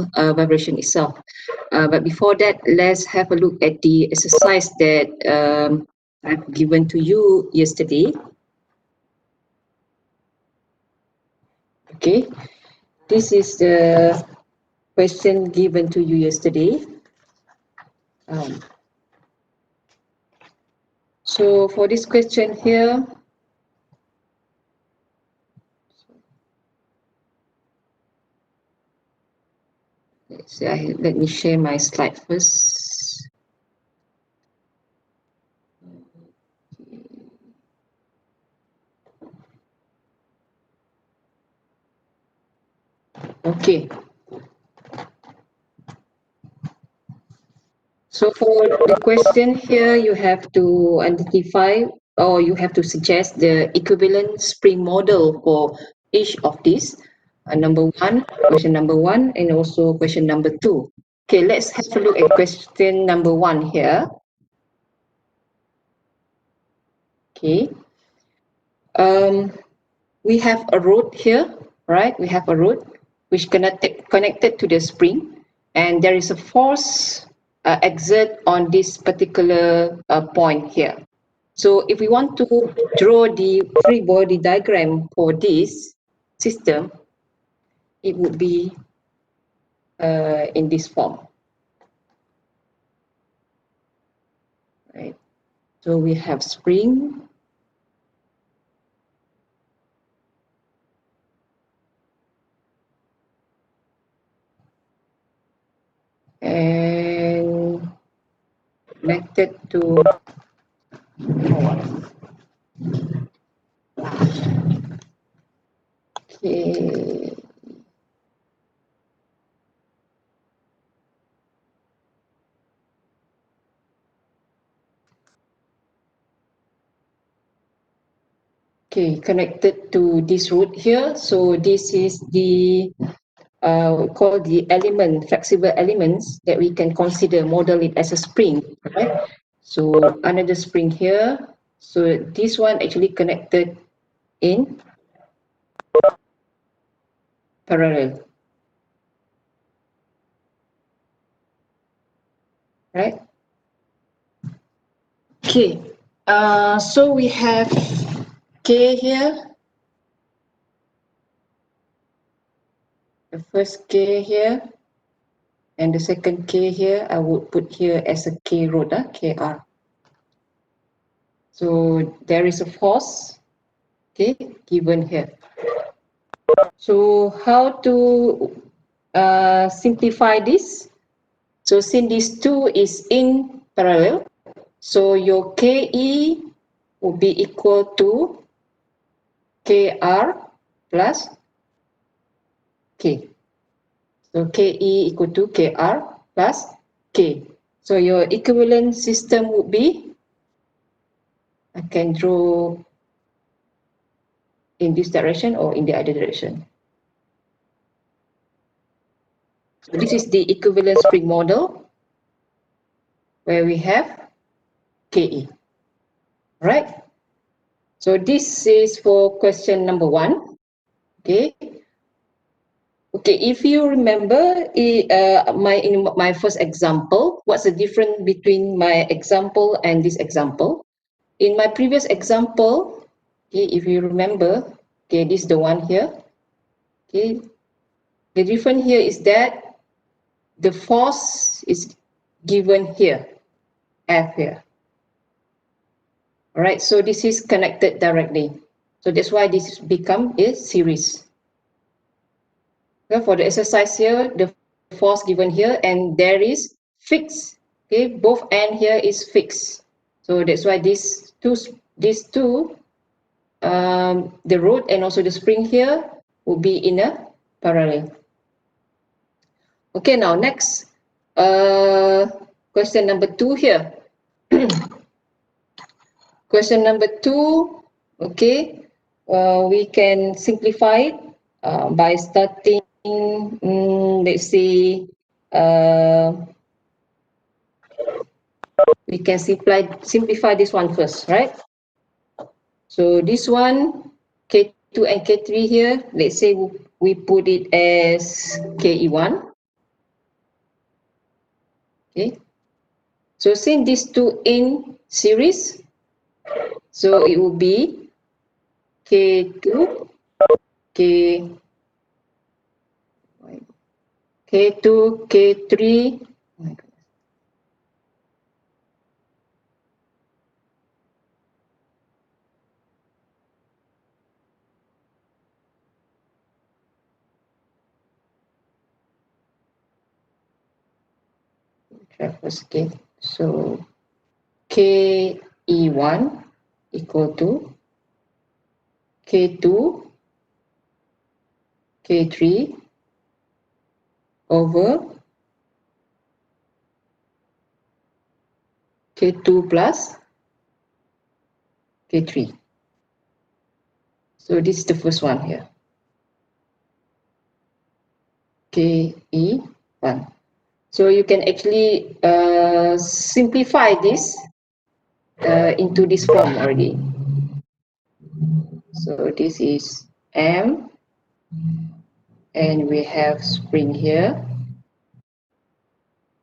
actual vibration itself. But before that, let's have a look at the exercise that I've given to you yesterday. Okay, this is the question given to you yesterday. So for this question here, let me share my slide first. Okay. So for the question here, you have to identify or you have to suggest the equivalent spring model for each of these. Question number one, and also question number two. Okay, let's have a look at question number one here. Okay. We have a rod here, right? We have a rod which connected to the spring, and there is a force exert on this particular point here. So if we want to draw the free body diagram for this system, it would be in this form. Right. So we have spring. And connected to okay. Okay, connected to this root here. So this is the called the element, flexible elements that we can consider, model it as a spring, right? So another spring here. So this one actually connected in parallel, right? Okay, so we have K here. The first K here. And the second K here, I would put here as a K rod, KR. So there is a force, okay, given here. So how to simplify this? So since this 2 is in parallel, so your KE will be equal to KR plus K. So KE equal to KR plus K. So your equivalent system would be, I can draw in this direction or in the other direction. So this is the equivalent spring model where we have KE. Right? So this is for question number one. Okay. Okay, if you remember in my first example, what's the difference between my example and this example? In my previous example, okay, if you remember, okay, this is the one here. Okay, the difference here is that the force is given here, F here. All right, so this is connected directly. So that's why this become a series. Okay, for the exercise here, the force given here, and there is fixed. Okay, both end here is fixed. So that's why these two, the rod and also the spring here will be in a parallel. Okay, now next, question number 2 here. Question number 2, okay, we can simplify it by starting, let's say, we can simplify this one first, right? So this one, K2 and K3 here, let's say we put it as KE1. Okay. So since these two in series, so it will be K2, K, K2, K3. Oh my God. Try first again. So KE1 equal to K2, K3 over K2 plus K3. So this is the first one here. KE1. So you can actually simplify this into this form already. So this is M, and we have spring here,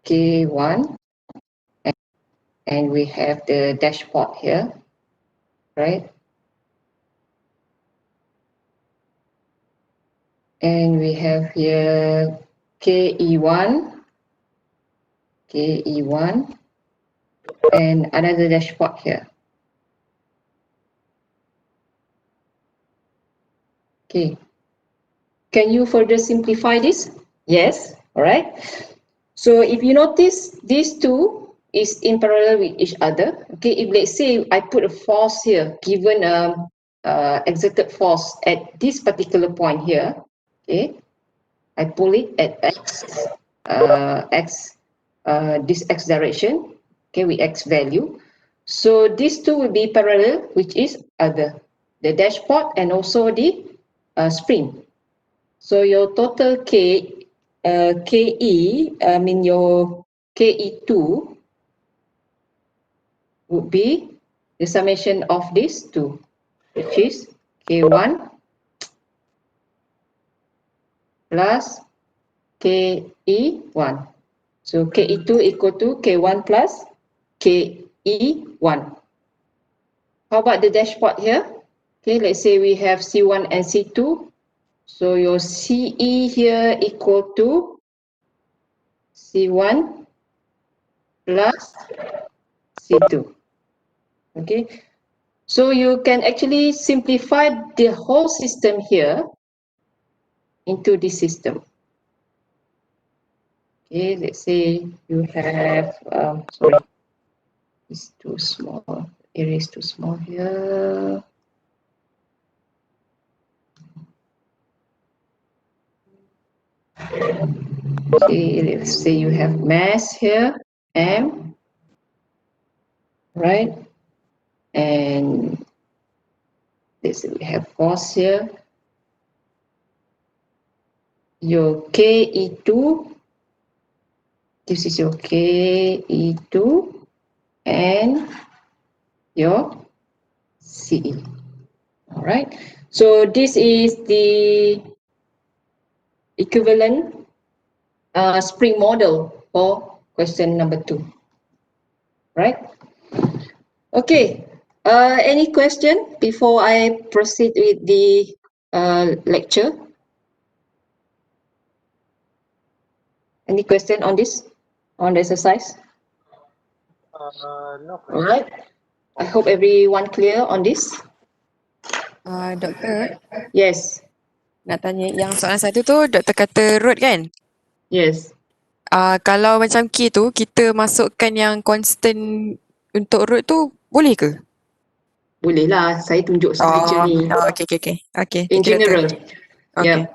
K1, and we have the dashboard here, right? And we have here KE1, KE1, and another dashboard here. Okay. Can you further simplify this? Yes. All right. So if you notice, these two is in parallel with each other. Okay. If let's say I put a force here, given exerted force at this particular point here, okay, I pull it at x, this x direction, okay, with x value. So these two will be parallel, which is the dashboard and also the spring. So your total KE, I mean your KE2 would be the summation of these two, which is K1 plus KE1. So KE2 equal to K1 plus KE1. How about the dashboard here? Okay, let's say we have C1 and C2. So your CE here equal to C1 plus C2. Okay, so you can actually simplify the whole system here into this system. Okay, let's say you have, sorry, it's too small, area is too small here. Okay, let's say you have mass here, M, right? And let's say we have force here. Your KE2, this is your KE2, and your CE. All right. So this is the equivalent spring model for question number 2. Right? Okay. Any question before I proceed with the lecture? Any question on this, on the exercise? No question. All right. I hope everyone clear on this. Doktor, Yes. nak tanya yang soalan satu tu doktor kata root kan? Yes. Kalau macam K tu kita masukkan yang constant untuk root tu boleh ke? Boleh lah. Saya tunjuk picture ni. Okay. In Thank you, general. doktor. Yeah.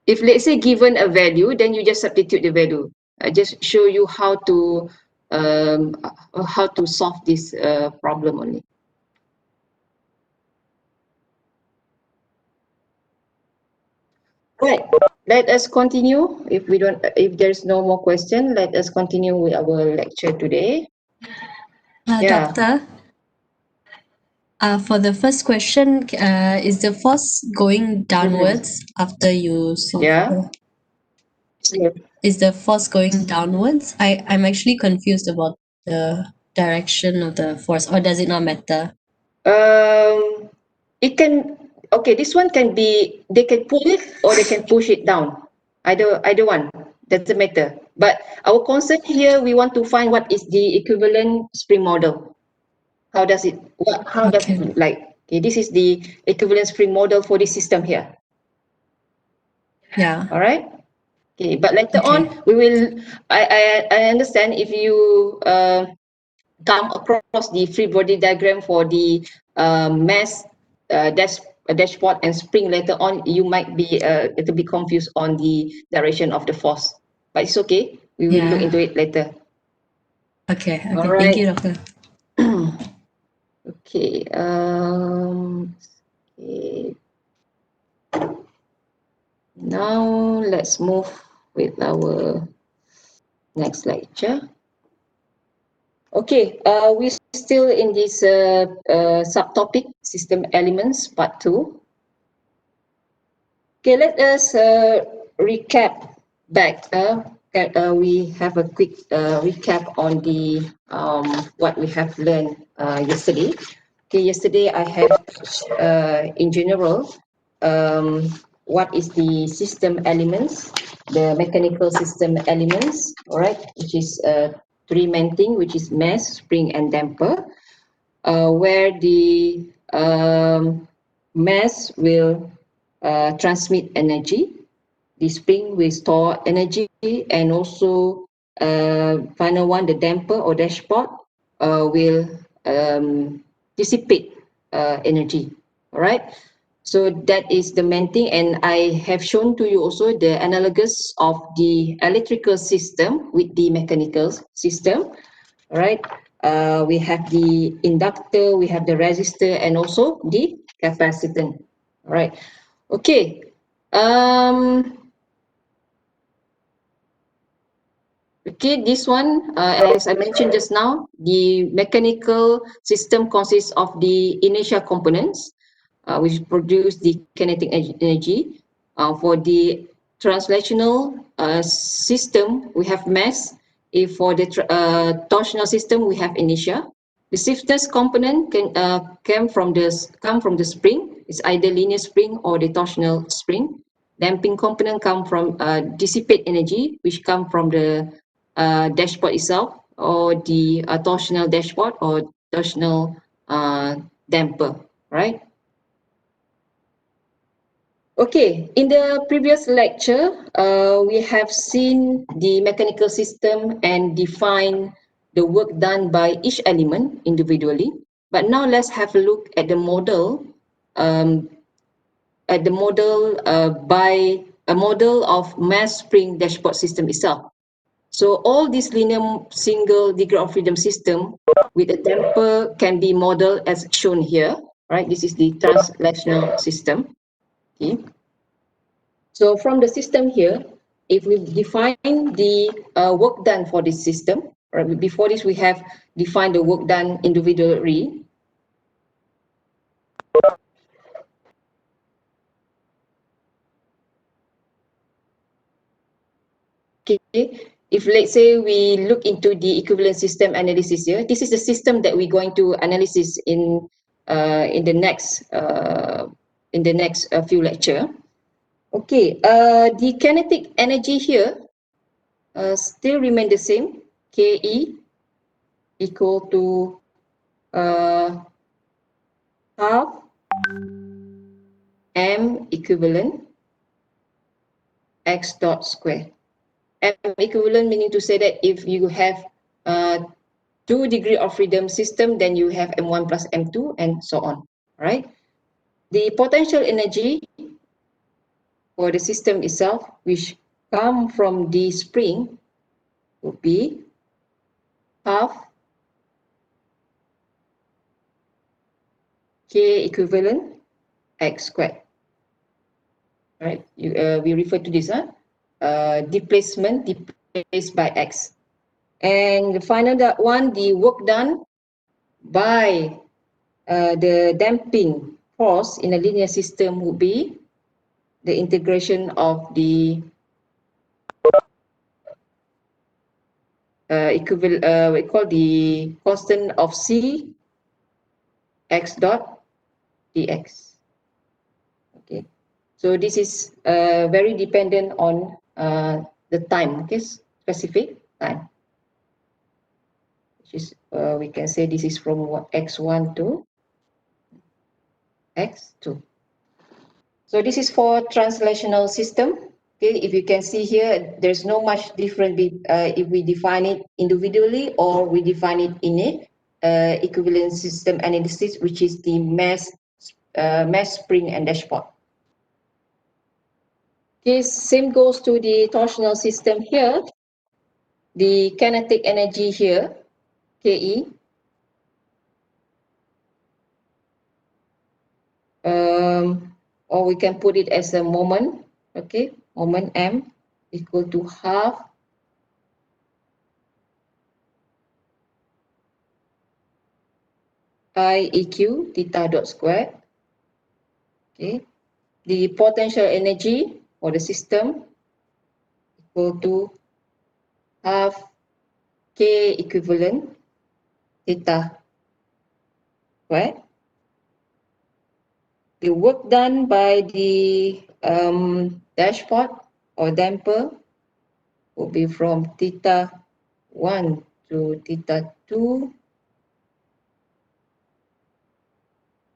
If let's say given a value, then you just substitute the value. I just show you how to solve this problem only. Right. Let us continue. If there's no more question, let us continue with our lecture today. Yeah. Doctor, for the first question, is the force going downwards after you solve? Yeah. is the force going downwards? I'm actually confused about the direction of the force, or does it not matter? It can, okay, this one can be, they can pull it or they can push it down. Either one, doesn't matter. But our concern here, we want to find what is the equivalent spring model. How does it Okay. look like? Okay, this is the equivalent spring model for this system here. Yeah. All right. Okay, but later Okay. on we will. I understand if you come across the free body diagram for the mass dashboard and spring later on, you might be a little bit confused on the direction of the force. But it's okay. We will look Yeah. into it later. Okay. All Okay. Thank right. you, doctor. Okay. Okay. Now let's move with our next lecture. Okay, we're still in this subtopic, system elements, part 2. Okay, let us recap back. We have a quick recap on the what we have learned yesterday. Okay, yesterday I have in general what is the system elements, the mechanical system elements, all right, which is three main thing, which is mass, spring, and damper, where the mass will transmit energy, the spring will store energy, and also final one, the damper or dashboard will dissipate energy. All right. So that is the main thing, and I have shown to you also the analogous of the electrical system with the mechanical system. All right. We have the inductor, we have the resistor, and also the capacitor. All right. Okay. Okay, this one, as I mentioned just now, the mechanical system consists of the inertia components, which produce the kinetic energy. For the translational system, we have mass. If for the torsional system, we have inertia. The stiffness component can come from the spring. It's either linear spring or the torsional spring. Damping component come from dissipate energy, which come from the dashboard itself, or the torsional dashboard or torsional damper, right? Okay, in the previous lecture, we have seen the mechanical system and define the work done by each element individually. But now let's have a look at the model, um, by a model of mass spring dashboard system itself. So all these linear single degree of freedom system with a damper can be modeled as shown here, right? This is the translational system. Okay. So from the system here, if we define the work done for this system, right? Before this we have defined the work done individually. Okay, if let's say we look into the equivalent system analysis here, this is the system that we're going to analysis in the next few lecture. Okay, the kinetic energy here still remain the same. Ke equal to half m equivalent x dot square. M equivalent meaning to say that if you have 2 degree of freedom system, then you have m1 plus m2 and so on, right? The potential energy for the system itself, which come from the spring, would be half K equivalent x squared, right? We refer to this displacement displaced by x. And the final one, the work done by the damping force in a linear system would be the integration of the equivalent, we call the constant of C x dot dx. Okay, so this is very dependent on the time, okay, specific time, which is we can say this is from x1 to x2. So this is for translational system. Okay, if you can see here, there's no much difference if we define it individually or we define it in a equivalent system analysis, which is the mass spring and dashpot. Okay, same goes to the torsional system here. The kinetic energy here, Ke, or we can put it as a moment. Okay, moment m equal to half I eq theta dot squared. Okay, the potential energy for the system equal to half K equivalent theta squared. The work done by the dashpot or damper will be from theta 1 to theta 2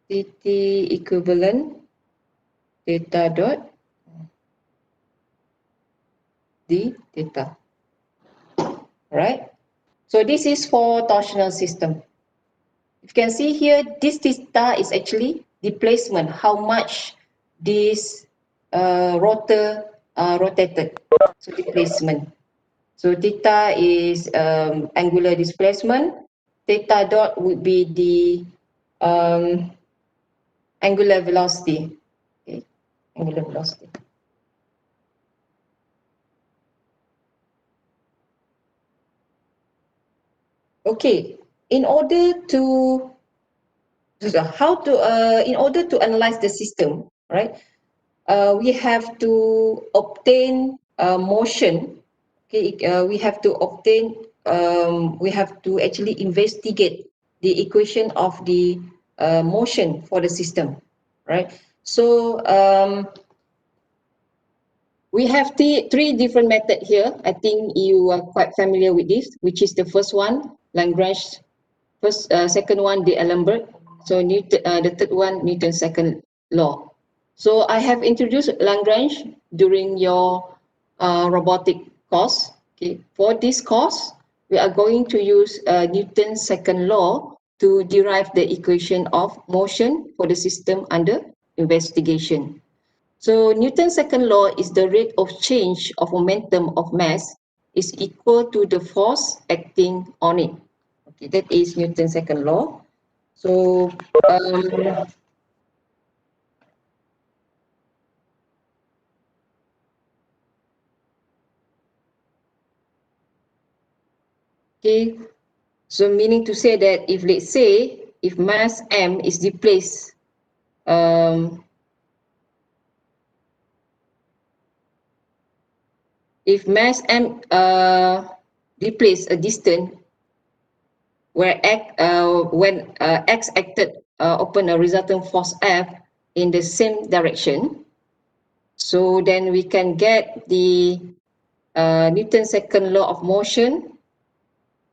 dt equivalent theta dot d theta. Right? So this is for torsional system. You can see here, this theta is actually displacement, how much this rotor rotated. So displacement. So theta is angular displacement. Theta dot would be the angular velocity. Okay, angular velocity. Okay, in order to analyze the system, right? We have to obtain motion. Okay, we have to obtain. We have to actually investigate the equation of the motion for the system, right? So we have three different methods here. I think you are quite familiar with this, which is the first one, Lagrange. Second one, D'Alembert. So the third one, Newton's second law. So I have introduced Lagrange during your robotic course. Okay. For this course, we are going to use Newton's second law to derive the equation of motion for the system under investigation. So Newton's second law is the rate of change of momentum of mass is equal to the force acting on it. Okay, that is Newton's second law. So okay, so meaning to say that if let's say if mass m is displaced if mass m displaced a distance where when x acted upon a resultant force F in the same direction, so then we can get the Newton's second law of motion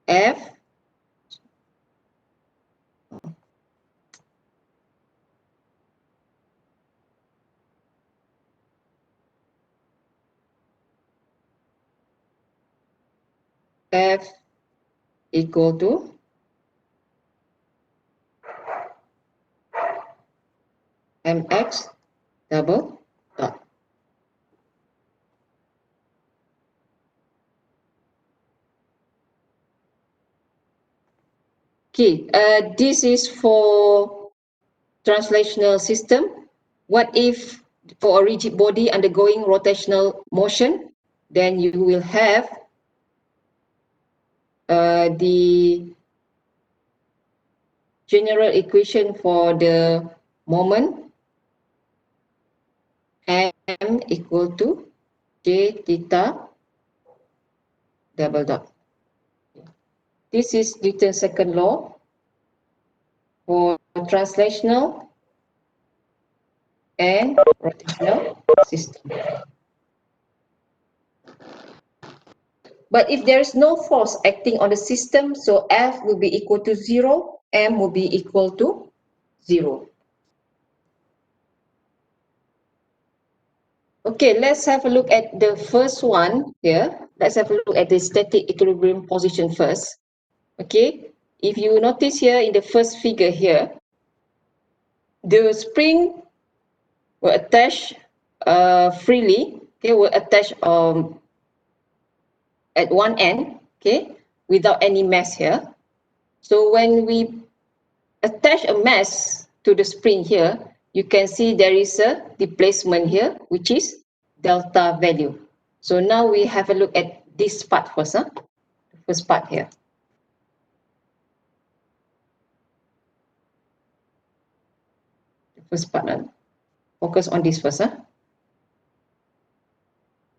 F F equal to mx double dot. Okay, this is for translational system. What if for a rigid body undergoing rotational motion, then you will have the general equation for the moment m equal to j theta double dot. This is Newton's second law for translational and rotational system. But if there is no force acting on the system, so F will be equal to 0, M will be equal to 0. Okay, let's have a look at the first one here. Let's have a look at the static equilibrium position first. Okay, if you notice here in the first figure here, the spring will attach freely, okay, will attach at one end, okay, without any mass here. So when we attach a mass to the spring here, you can see there is a displacement here, which is delta value. So now we have a look at this part first, the first part here. The first part, focus on this first,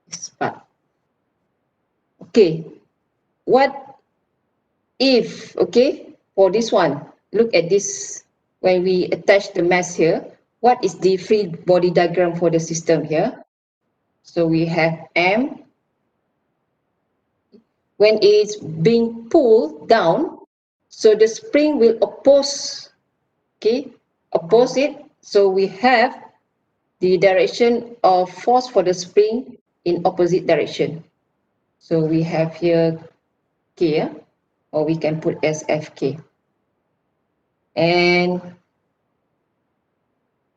this part. Okay, what if, okay, for this one, look at this, when we attach the mass here, what is the free body diagram for the system here? So we have M. When it's being pulled down, so the spring will oppose, okay, oppose it. So we have the direction of force for the spring in opposite direction. So we have here K, or we can put as Fk. And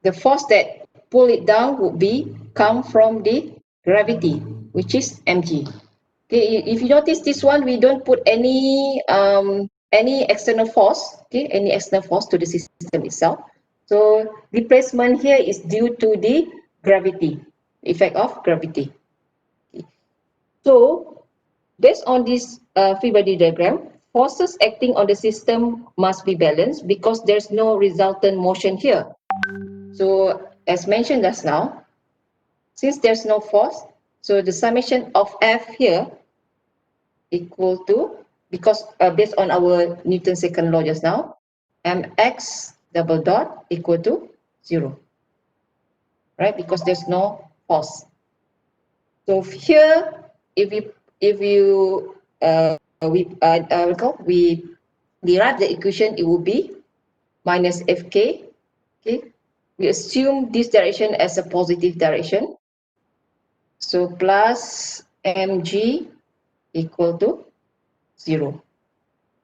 the force that pull it down would be come from the gravity, which is mg. Okay, if you notice this one, we don't put any external force, okay, any external force to the system itself. So displacement here is due to the gravity, effect of gravity. Okay. So based on this free body diagram, forces acting on the system must be balanced because there's no resultant motion here. So as mentioned just now, since there's no force, so the summation of F here equal to, because based on our Newton's second law just now, mx double dot equal to 0, right? Because there's no force. So here, if you we derive the equation, it will be minus Fk. Okay, we assume this direction as a positive direction. So plus mg equal to 0.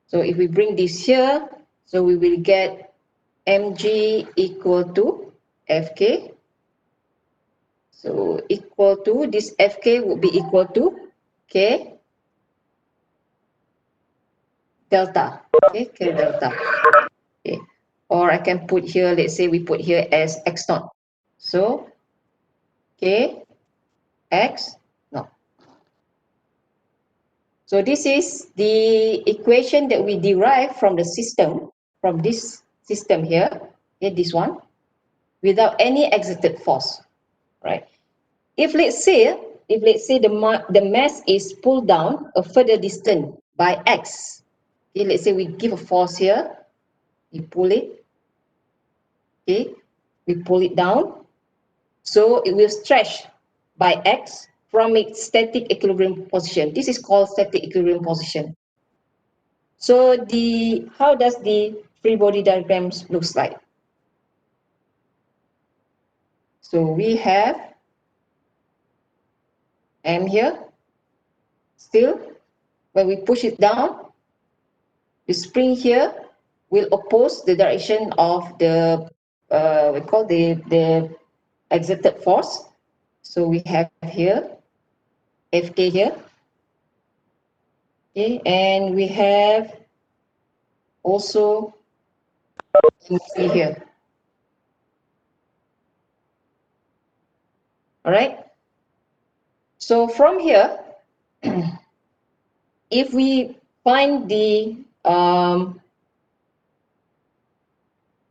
So if we bring this here, so we will get mg equal to Fk. So equal to, this Fk would be equal to K delta. Okay, K delta. Okay. Or I can put here, let's say we put here as x naught. So K x naught. So this is the equation that we derive from the system, from this system here, okay, this one, without any exerted force, right? If let's say the mass is pulled down a further distance by x, okay, let's say we give a force here, we pull it, okay, we pull it down, so it will stretch by x from its static equilibrium position. This is called static equilibrium position. So how does the free body diagrams looks like? So we have M here. Still, when we push it down, the spring here will oppose the direction of the we call the exerted force. So we have here Fk here. Okay, and we have also Mc here. All right. So from here, if we find the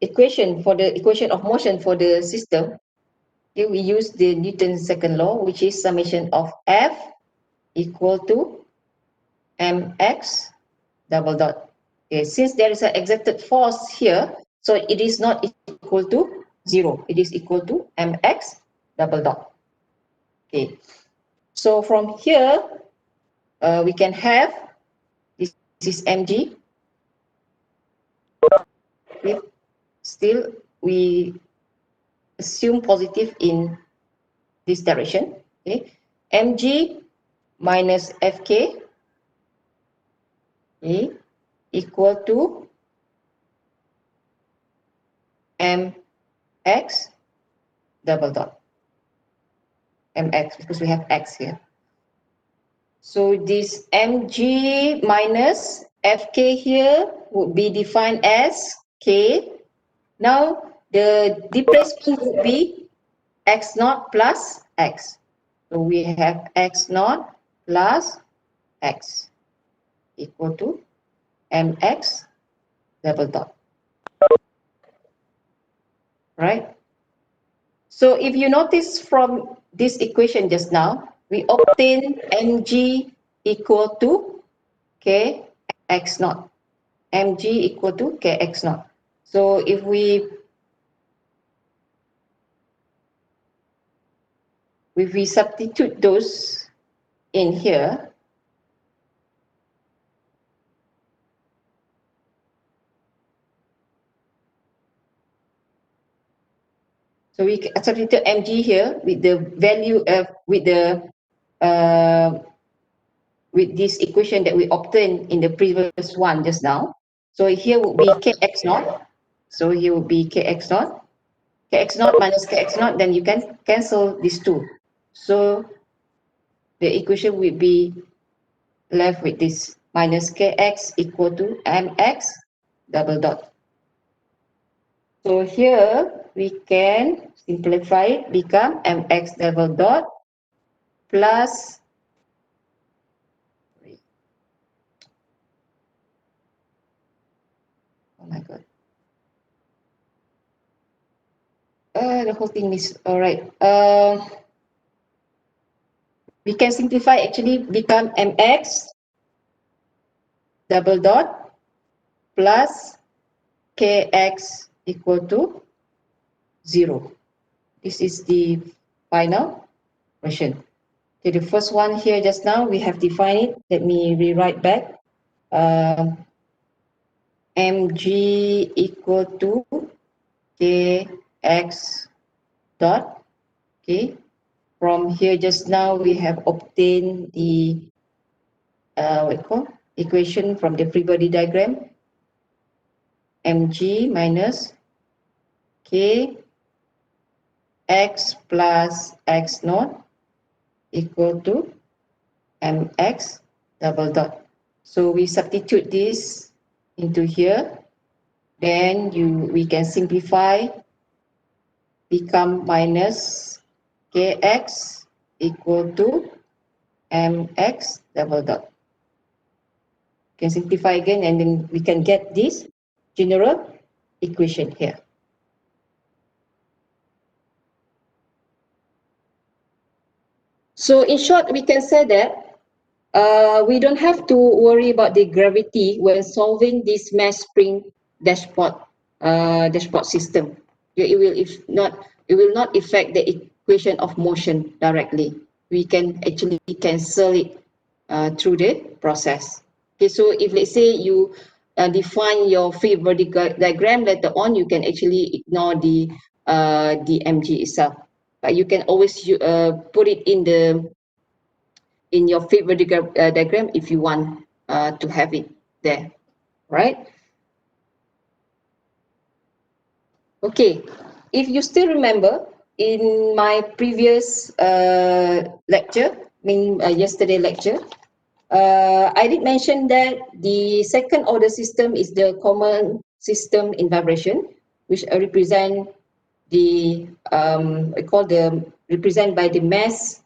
equation of motion for the system, okay, we use the Newton's second law, which is summation of F equal to mx double dot. Okay, since there is an exerted force here, so it is not equal to 0. It is equal to mx double dot. Okay, so from here, we can have this is mg. Okay. Still, we assume positive in this direction. Okay, mg minus fk, okay, equal to mx double dot. Mx, because we have x here. So this mg minus fk here would be defined as k. Now the displacement would be x naught plus x. So we have x naught plus x equal to mx double dot. Right? So if you notice from this equation just now, we obtain mg equal to kx naught. Mg equal to kx naught. So if we substitute those in here, so we substitute mg here with the value of with this equation that we obtained in the previous one just now. So here would be kx naught. So here would be kx naught. Kx naught minus kx naught, then you can cancel these two. So the equation will be left with this minus kx equal to mx double dot. So here we can simplify it, become mx double dot plus oh my god. The whole thing is all right. We can simplify, actually become mx double dot plus kx equal to 0. This is the final version. Okay, the first one here just now we have defined it. Let me rewrite back. Mg equal to kx dot. Okay, from here just now we have obtained the equation from the free body diagram. Mg minus k x plus x naught equal to mx double dot. So we substitute this into here, then we can simplify, become minus kx equal to mx double dot. Can simplify again, and then we can get this general equation here. So in short, we can say that we don't have to worry about the gravity when solving this mass spring dashboard system. It will not affect the equation of motion directly. We can actually cancel it through the process. Okay, so if let's say you define your free body diagram later on, you can actually ignore the mg itself, but you can always put it in your free body diagram if you want to have it there, right? Okay, if you still remember, in my previous lecture, yesterday lecture, I did mention that the second order system is the common system in vibration, which represent the represent by the mass,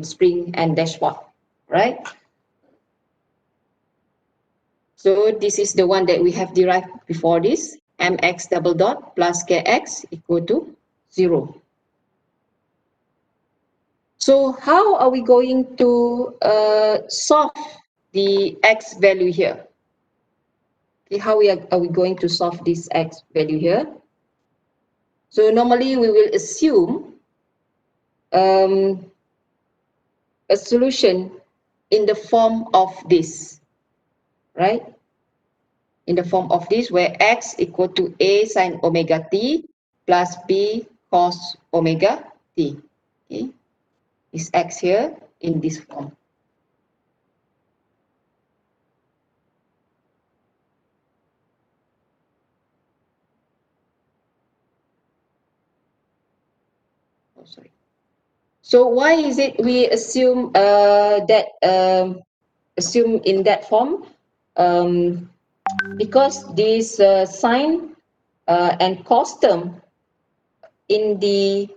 spring and dashpot, right? So this is the one that we have derived before this, mx double dot plus kx equal to 0. So how are we going to solve the x value here? Okay, how are we going to solve this x value here? So normally we will assume a solution in the form of this, right? In the form of this, where x equal to a sine omega t plus b cos omega t. Okay, is x here in this form. Oh, sorry. So why is it we assume assume in that form? Because this sine and cos term in the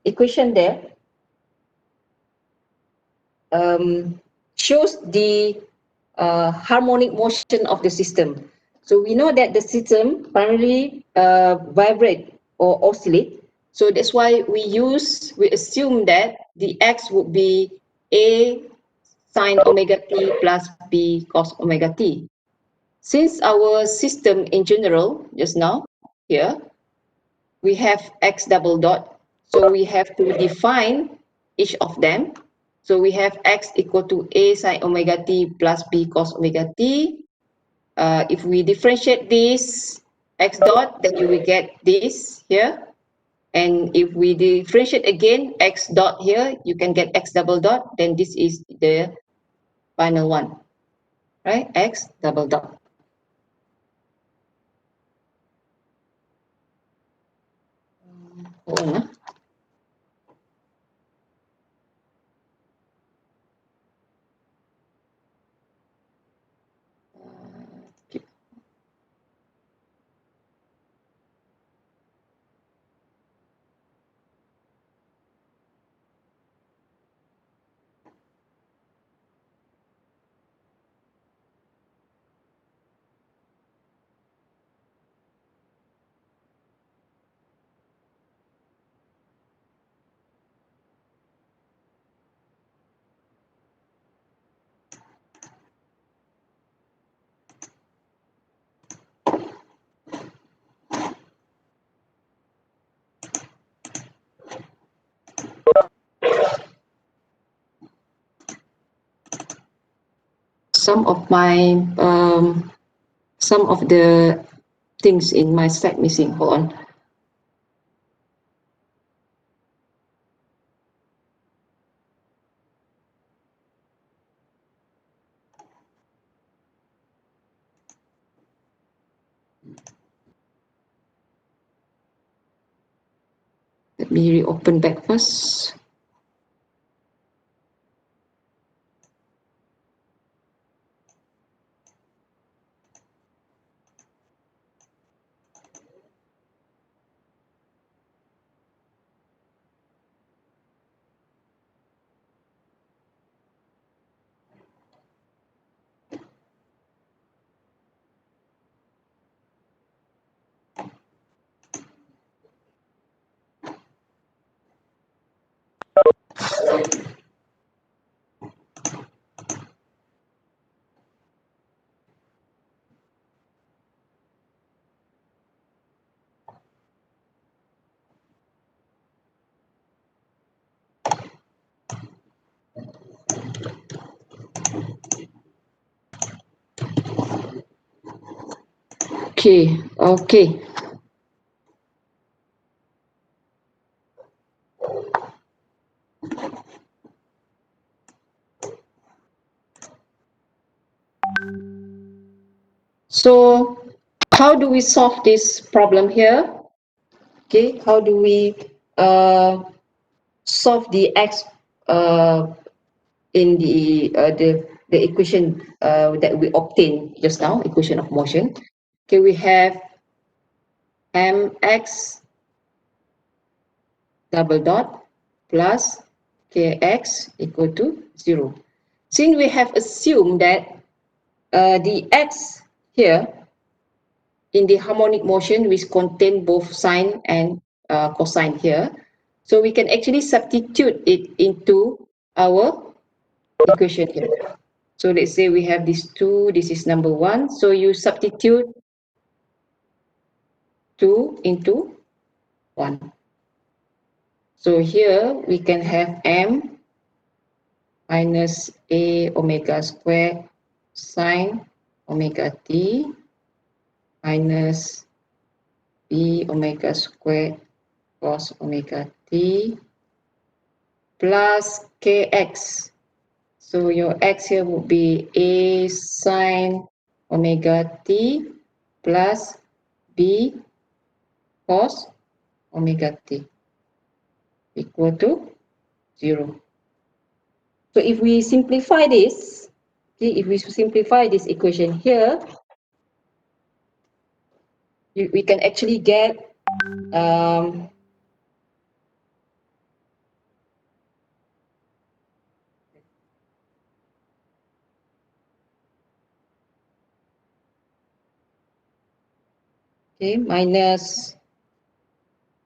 equation there shows the harmonic motion of the system. So we know that the system primarily vibrate or oscillate. So that's why we assume that the x would be a sine omega t plus b cos omega t. Since our system in general, just now, here, we have x double dot. So we have to define each of them. So we have x equal to a sine omega t plus b cos omega t. If we differentiate this x dot, then you will get this here. And if we differentiate again x dot here, you can get x double dot. Then this is the final one, right? X double dot. Hold on. Some of my some of the things in my stack missing. Hold on. Let me reopen back first. Okay. So how do we solve this problem here? Okay, how do we solve the x in the equation that we obtained just now, equation of motion? Okay, we have mx double dot plus kx equal to 0. Since we have assumed that the x here in the harmonic motion which contain both sine and cosine here, so we can actually substitute it into our equation here. So let's say we have these two, this is number 1. So you substitute 2 into 1. So here we can have m minus a omega squared sine omega t minus b omega squared cos omega t plus kx. So your x here would be a sine omega t plus b cos omega t equal to 0. So if we simplify this, okay, if we simplify this equation here, we can actually get okay, minus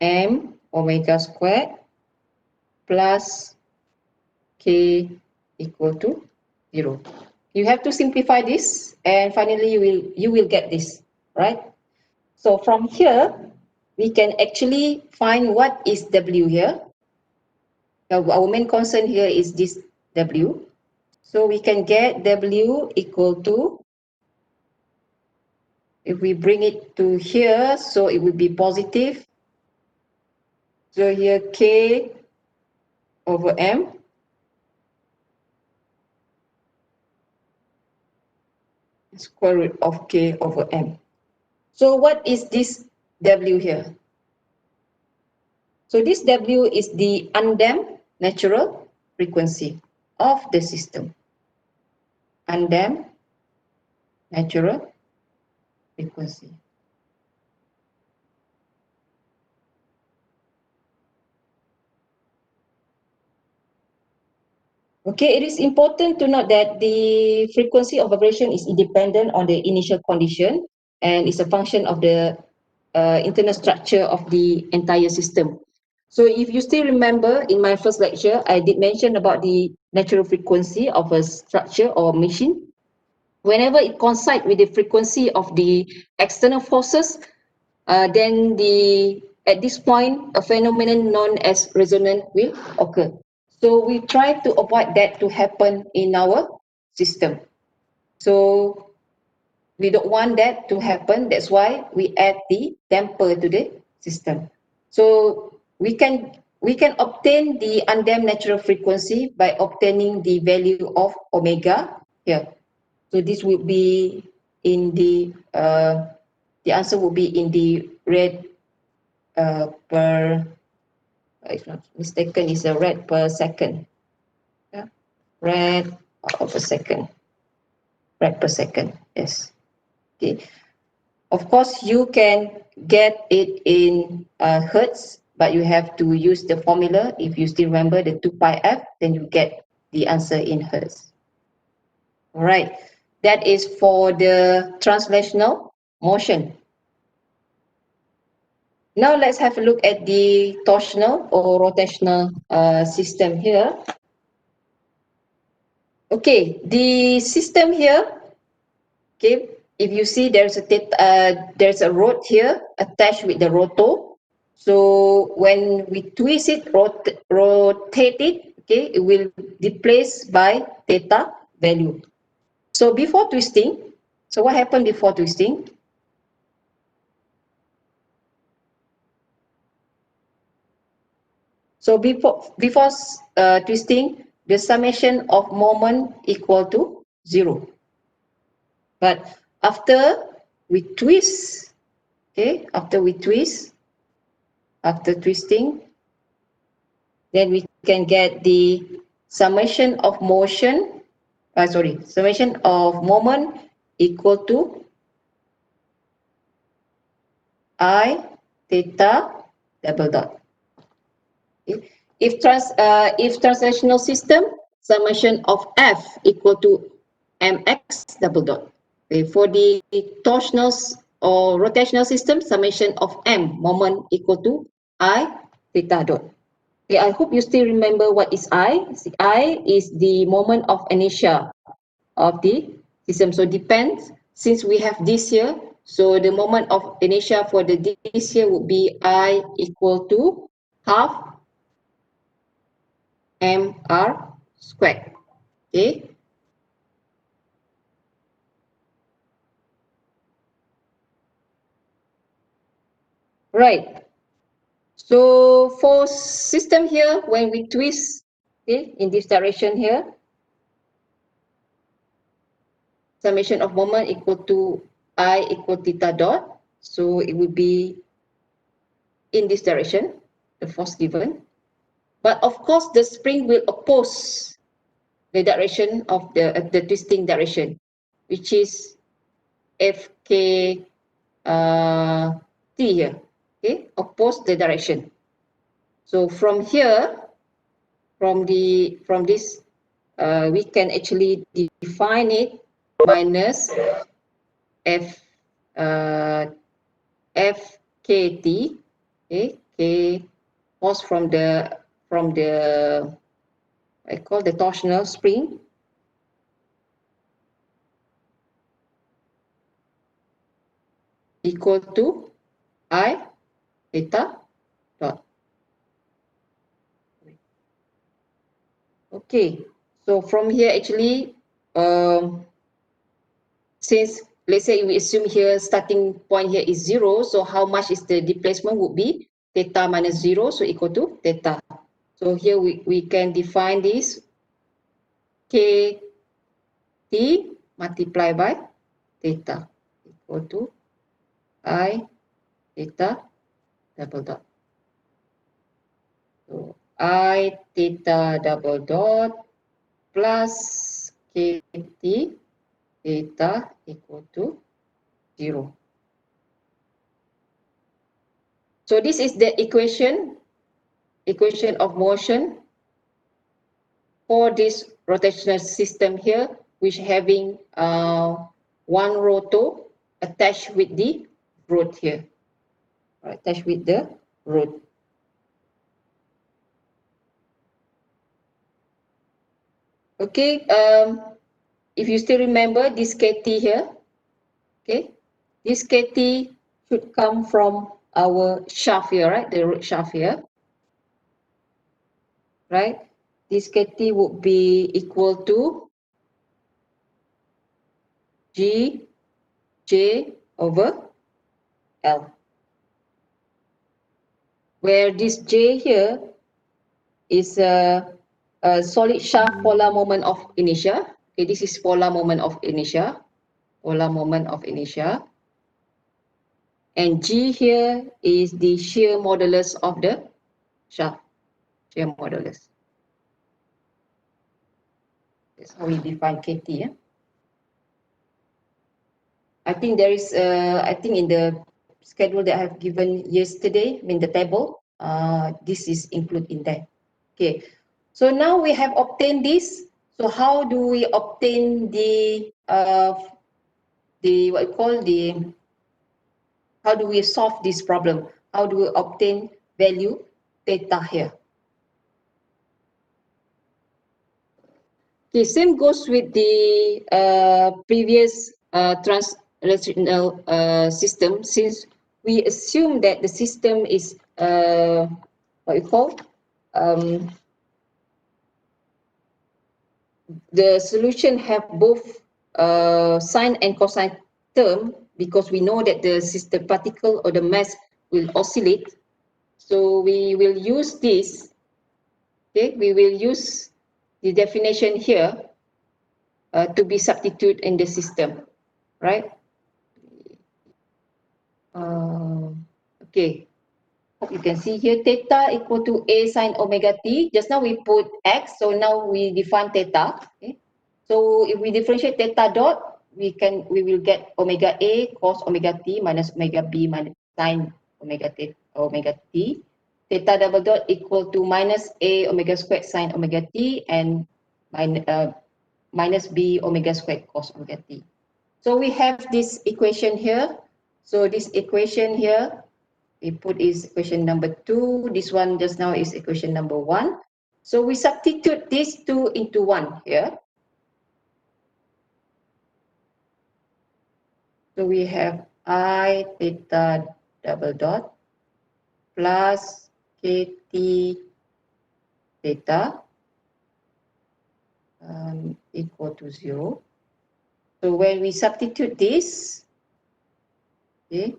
m omega squared plus k equal to 0. You have to simplify this, and finally you will get this, right? So from here, we can actually find what is w here. Now, our main concern here is this w. So we can get w equal to, if we bring it to here, so it will be positive. So here k over m square root of k over m. So what is this w here? So this w is the undamped natural frequency of the system. Undamped natural frequency. Okay, it is important to note that the frequency of vibration is independent on the initial condition and is a function of the internal structure of the entire system. So if you still remember, in my first lecture, I did mention about the natural frequency of a structure or machine. Whenever it coincides with the frequency of the external forces, then at this point, a phenomenon known as resonance will occur. So we try to avoid that to happen in our system. So we don't want that to happen. That's why we add the damper to the system. So we can obtain the undamped natural frequency by obtaining the value of omega here. So this would be in the answer would be in the rad per, if not mistaken, is a rad per second. Yeah, rad per second. Rad per second. Yes. Okay. Of course, you can get it in hertz, but you have to use the formula. If you still remember the 2 pi f, then you get the answer in hertz. All right. That is for the translational motion. Now let's have a look at the torsional or rotational system here. Okay, the system here, okay, if you see there's a rod here attached with the rotor. So when we twist it, rotate it, okay, it will displace by theta value. So before twisting, so what happened before twisting? So before twisting, the summation of moment equal to 0. But after we twist, okay, after twisting, then we can get the summation of motion, summation of moment equal to I theta double dot. Okay. If translational system, summation of F equal to mx double dot. Okay. For the torsional or rotational system, summation of m moment equal to I theta dot. Okay, I hope you still remember what is I. I is the moment of inertia. of the system. So depends, since we have this here, so the moment of inertia for the this here would be I equal to half mr squared. Okay. Right. So for system here, when we twist, okay, in this direction here, summation of moment equal to I equal theta dot. So it will be in this direction, the force given. But of course, the spring will oppose the direction of the twisting direction, which is Fk T here. Okay, oppose the direction. So from here, from this, we can actually define it minus F Fkt, okay, K force from the I call the torsional spring equal to I theta dot. Okay, so from here actually, since let's say we assume here starting point here is 0, so how much is the displacement would be theta minus 0, so equal to theta. So here we can define this Kt multiplied by theta equal to I theta double dot. So I theta double dot plus Kt theta equal to 0. So this is the equation of motion for this rotational system here, which having one rotor attached with the rod here, attached with the rod. Okay, if you still remember this Kt here, okay, this Kt should come from our shaft here, right? The root shaft here, right? This Kt would be equal to G J over L, where this J here is a solid shaft polar moment of inertia. Okay, this is polar moment of inertia, and G here is the shear modulus of the shaft, shear modulus. That's how we define Kt. Yeah? I think there is, I think in the schedule that I have given yesterday, in the table, this is included in that. Okay, so now we have obtained this. So how do we obtain the what you call the, how do we solve this problem? How do we obtain value theta here? Okay, same goes with the previous translational system, since we assume that the system is what you call the solution have both sine and cosine term, because we know that the system particle or the mass will oscillate. So we will use this. Okay, we will use the definition here to be substitute in the system, right? Okay, you can see here theta equal to a sine omega t. Just now we put x, so now we define theta. Okay, so if we differentiate theta dot, we will get omega a cos omega t minus omega b minus sine omega t. Theta double dot equal to minus a omega squared sine omega t and minus b omega squared cos omega t. So we have this equation here. So this equation here, we put is equation number 2. This one just now is equation number 1. So we substitute these two into 1 here. So we have I theta double dot plus kt theta equal to 0. So when we substitute this, okay,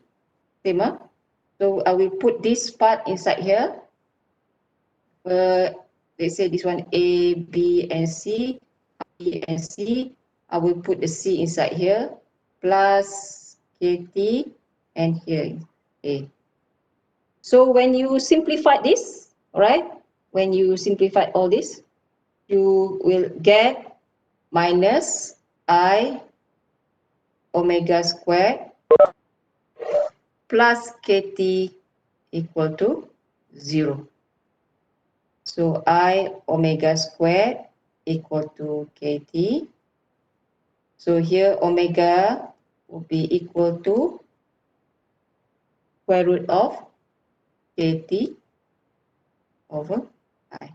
same. So I will put this part inside here. Let's say this one A, B, and C. B and C. I will put the C inside here plus KT and here A. So when you simplify this, right? When you simplify all this, you will get minus I omega squared plus KT equal to 0. So I omega squared equal to KT. So here omega will be equal to square root of KT over I.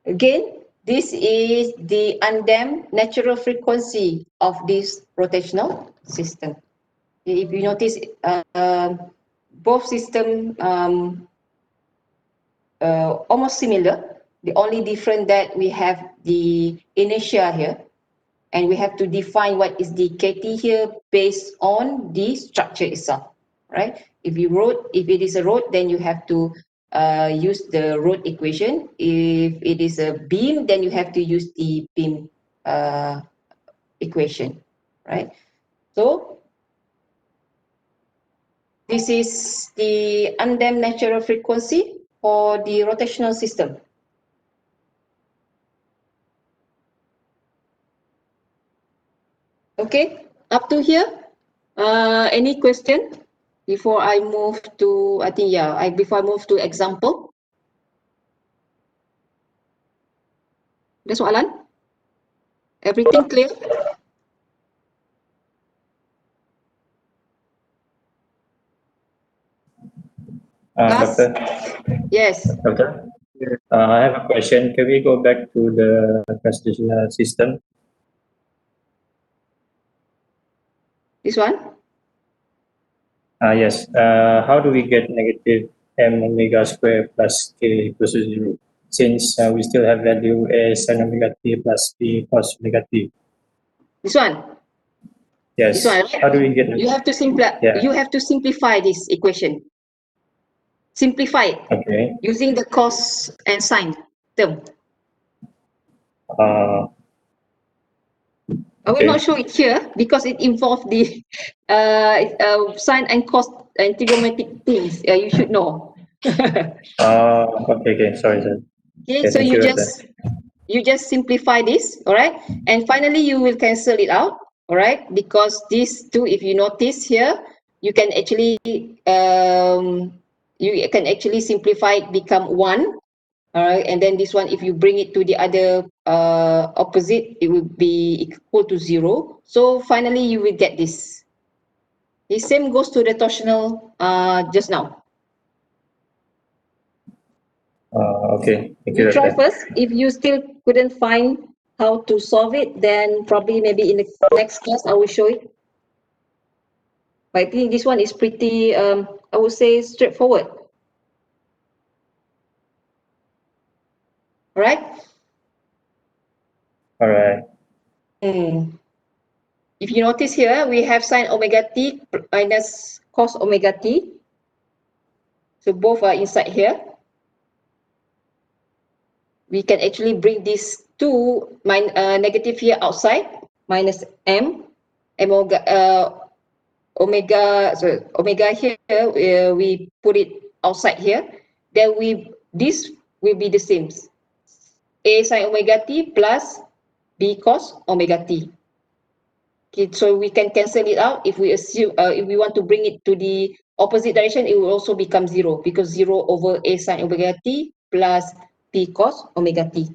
Again, this is the undamped natural frequency of this rotational system. If you notice, both systems almost similar. The only difference that we have the inertia here, and we have to define what is the KT here based on the structure itself, right? If it is a rod, then you have to use the rod equation. If it is a beam, then you have to use the beam equation, right? So this is the undamped natural frequency for the rotational system. Okay, up to here. Any question before I move to? I think before I move to example. Ada soalan? Everything clear? Class? Doctor, Yes. Doctor, I have a question. Can we go back to the constitutional system? This one? Yes. How do we get negative m omega square plus k equals to 0? Since we still have value a sin omega t plus p cos omega t. This one? Yes. This one, right? How do we get? You have to simplify this equation. Simplify it Okay. using the cos and sine term. I will not show it here because it involves the sine and cos and trigonometric things. You should know. Okay. Sorry, sir. Okay, Okay, so thank you, Doctor. you just simplify this, all right? And finally, you will cancel it out, all right? Because these two, if you notice here, you can actually simplify it, become 1, all right? And then this one, if you bring it to the other opposite, it will be equal to 0. So finally, you will get this. The same goes to the torsional just now. Okay, thank you, You try Doctor. first. If you still couldn't find how to solve it, then probably maybe in the next class I will show it. But I think this one is pretty, I would say, straightforward. All right? All right. If you notice here, we have sine omega t minus cos omega t. So both are inside here. We can actually bring these two negative here outside, minus m omega here, we put it outside here. Then this will be the same, a sin omega t plus b cos omega t. Okay, so we can cancel it out. If we assume, if we want to bring it to the opposite direction, it will also become 0 because 0 over a sin omega t plus b cos omega t.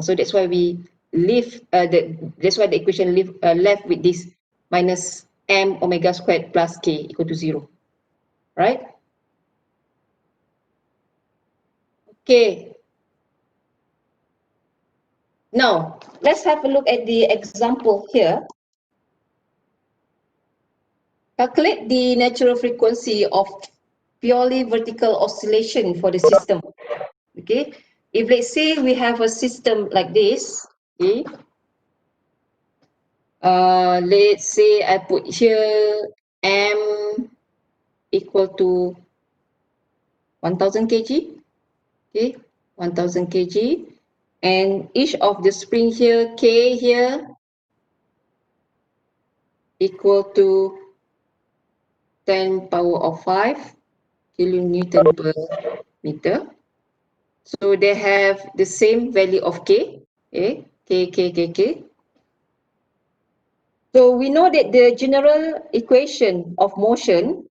So that's why we leave that's why the equation left with this minus m omega squared plus k equal to 0, right? Okay. Now let's have a look at the example here. Calculate the natural frequency of purely vertical oscillation for the system. Okay, if let's say we have a system like this, okay, let's say I put here M equal to 1000 kg, okay, 1000 kg, and each of the spring here, K here, equal to 10 power of 5 kilonewton per meter. So they have the same value of K, okay, K. So we know that the general equation of motion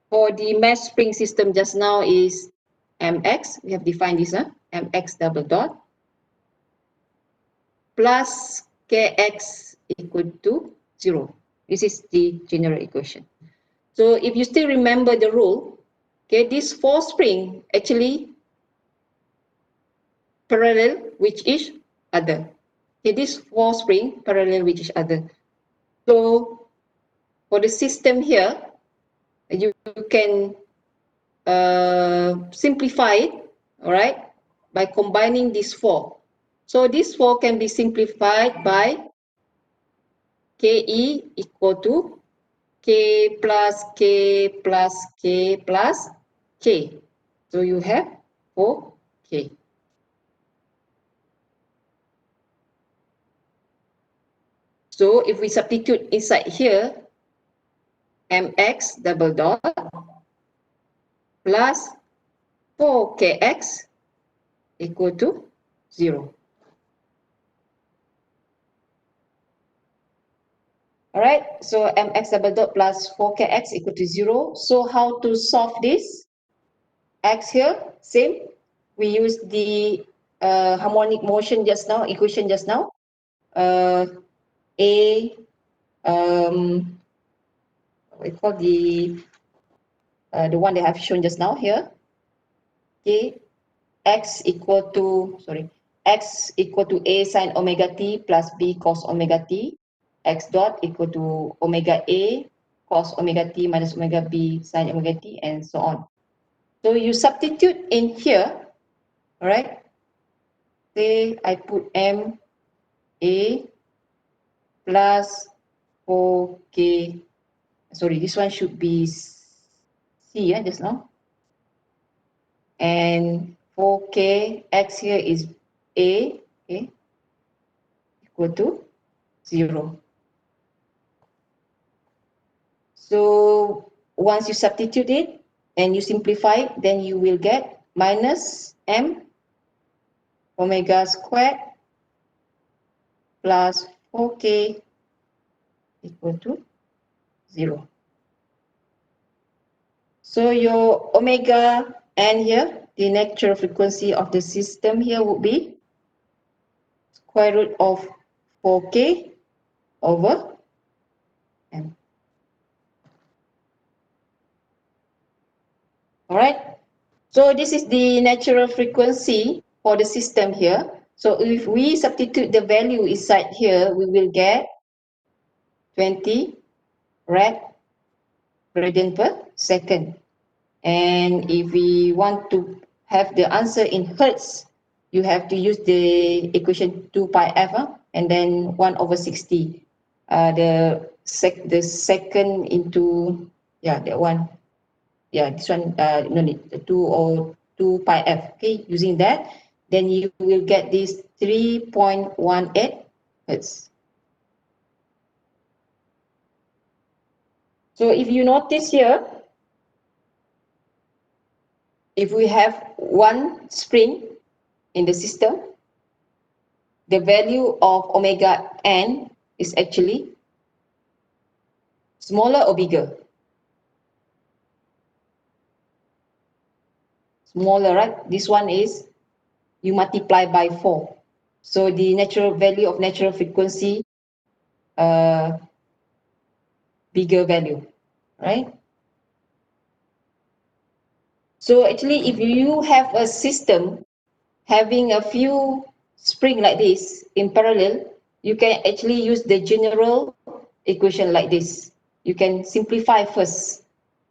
for the mass spring system just now is mx, we have defined this, mx double dot, plus kx equal to 0. This is the general equation. So if you still remember the rule, okay, this force spring actually parallel with each other. Okay, this force spring parallel with each other. So for the system here, you can simplify it, all right, by combining these four. So this four can be simplified by KE equal to K plus K plus K plus K. So you have 4K. So if we substitute inside here, mx double dot plus 4kx equal to 0. All right, so mx double dot plus 4kx equal to 0. So how to solve this? X here, same. We use the harmonic motion just now, equation just now. A, we call the one they have shown just now here. Okay, x equal to a sine omega t plus b cos omega t, x dot equal to omega a cos omega t minus omega b sine omega t, and so on. So you substitute in here, all right? Say I put m a plus 4k. Sorry, this one should be c, just now. And 4k, x here is a, okay, equal to 0. So once you substitute it and you simplify it, then you will get minus m omega squared plus 4k equal to 0. So your omega n here, the natural frequency of the system here would be square root of 4k over m. All right. So this is the natural frequency for the system here. So if we substitute the value inside here, we will get 20 rad radian per second. And if we want to have the answer in hertz, you have to use the equation 2 pi f, and then 1 over 60. The second into, yeah, that one. Yeah, this one, no need, 2 pi f. Okay, using that, then you will get this 3.18 hertz. So if you notice here, if we have one spring in the system, the value of omega n is actually smaller or bigger? Smaller, right? This one is you multiply by 4. So the natural value of natural frequency, bigger value, right? So actually, if you have a system having a few spring like this in parallel, you can actually use the general equation like this. you can simplify first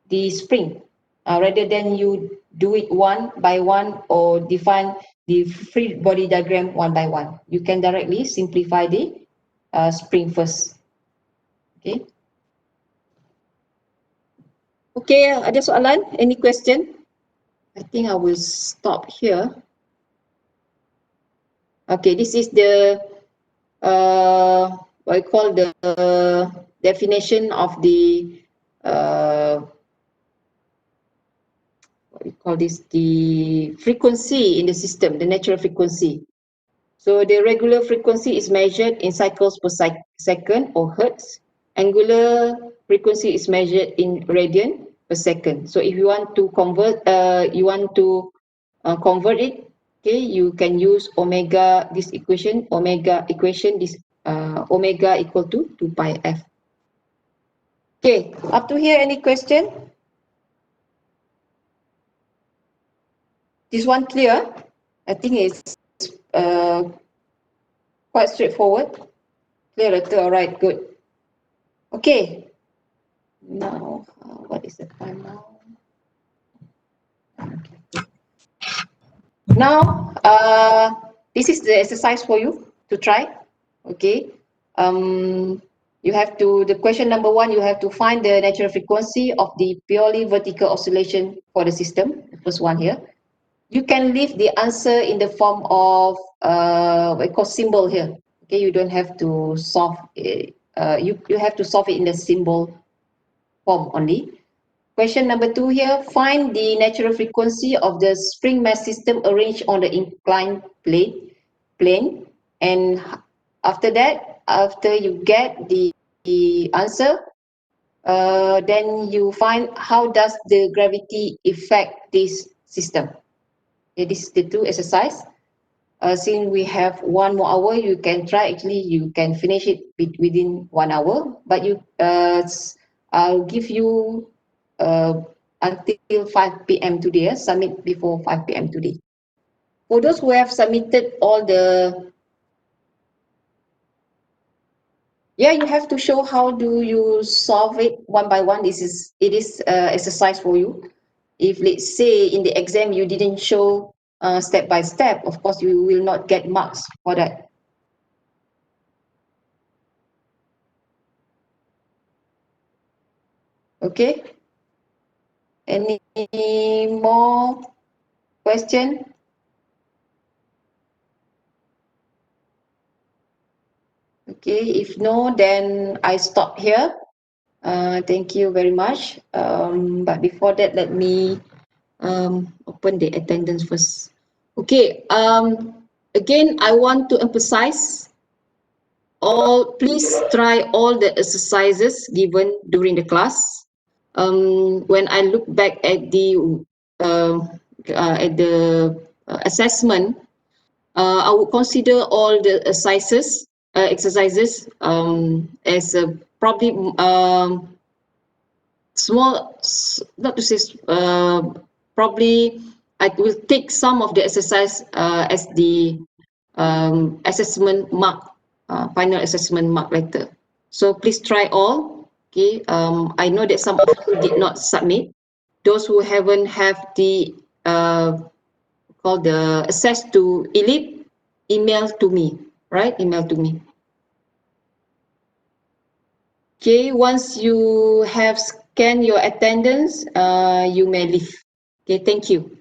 the spring rather than you do it one by one or define the free body diagram one by one. You can directly simplify the spring first. Okay. Okay, ada soalan? Any question? I think I will stop here. Okay, this is the what I call the definition of the what we call this, the frequency in the system, the natural frequency. So the regular frequency is measured in cycles per second or hertz. Angular frequency is measured in radian per second. So if you want to convert, convert it, okay, you can use omega, this equation, this omega equal to 2 pi f. Okay, up to here, any question? This one clear? I think it's quite straightforward. Clear letter, all right, good. Okay, now what is the time now? Now, this is the exercise for you to try. Okay, you have to, the question number 1, you have to find the natural frequency of the purely vertical oscillation for the system. The first one here. You can leave the answer in the form of what we call symbol here. Okay, you don't have to solve it. You have to solve it in the symbol form only. Question number 2 here, find the natural frequency of the spring mass system arranged on the inclined plane. And after that, after you get the answer, then you find how does the gravity affect this system. Okay, this is the 2 exercise. Since we have 1 more hour, you can try, actually you can finish it within 1 hour, but I'll give you until 5 p.m. today, submit before 5 p.m. today. For those who have submitted all the, you have to show how do you solve it one by one. It is exercise for you. If let's say in the exam you didn't show step by step, of course you will not get marks for that. Okay. Any more question? Okay, if no, then I stop here. Thank you very much. But before that, let me open the attendance first. Okay, again, I want to emphasize please try all the exercises given during the class. When I look back at the assessment, I would consider all the exercises as probably small, not to say probably I will take some of the exercise as the assessment mark, final assessment mark later. So please try all. Okay, I know that some of you did not submit. Those who haven't have the called the access to ELIP, email to me, right? Email to me. Okay, once you have scanned your attendance, you may leave. Okay, thank you.